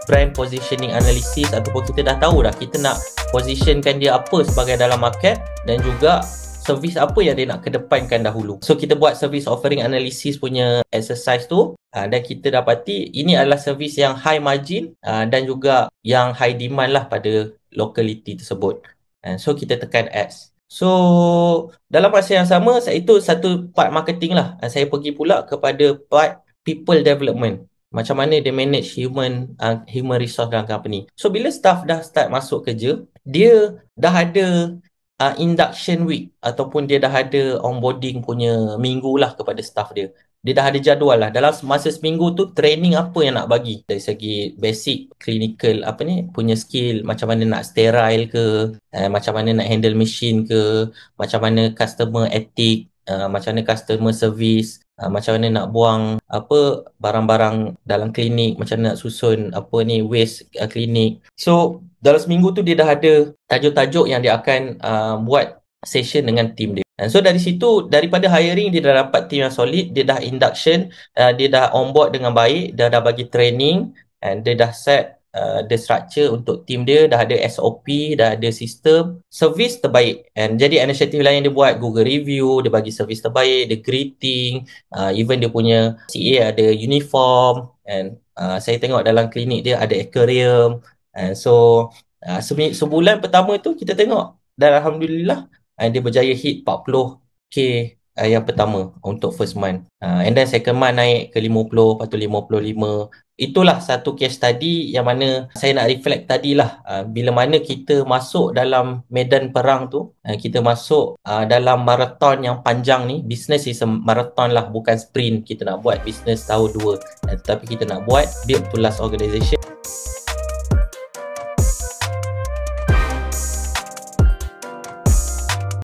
brand positioning analysis, ataupun kita dah tahu dah kita nak positionkan dia apa sebagai dalam market, dan juga servis apa yang dia nak kedepankan dahulu. So kita buat service offering analysis punya exercise tu, dan kita dapati ini adalah servis yang high margin dan juga yang high demand lah pada locality tersebut. So kita tekan ads. So dalam masa yang sama, itu satu part marketing lah. Saya pergi pula kepada part people development. Macam mana dia manage human resource dalam company. So bila staff dah start masuk kerja, dia dah ada induction week, ataupun dia dah ada onboarding punya minggu lah kepada staff dia. Dia dah ada jadual lah. Dalam masa seminggu tu, training apa yang nak bagi. Dari segi basic clinical punya skill. Macam mana nak sterile ke, macam mana nak handle machine ke, macam mana customer ethic, macam mana customer service, macam mana nak buang barang-barang dalam klinik, macam mana nak susun waste klinik. So dalam seminggu tu dia dah ada tajuk-tajuk yang dia akan buat session dengan team dia. And so dari situ, daripada hiring dia dah dapat team yang solid, dia dah induction, dia dah onboard dengan baik, dia dah bagi training, and dia dah set the structure untuk team dia, dah ada SOP, dah ada sistem, servis terbaik. And jadi inisiatif lain yang dia buat, Google review, dia bagi servis terbaik, dia greeting, even dia punya CA ada uniform, and saya tengok dalam klinik dia ada aquarium. And so sebulan pertama tu kita tengok, dan Alhamdulillah dia berjaya hit 40k yang pertama untuk first month, and then second month naik ke 50, lepas tu 55. Itulah satu case study yang mana saya nak reflect tadilah, bila mana kita masuk dalam medan perang tu, kita masuk dalam marathon yang panjang ni. Business is a marathon lah, bukan sprint. Kita nak buat business tahun 2, tetapi kita nak buat build to last organisation.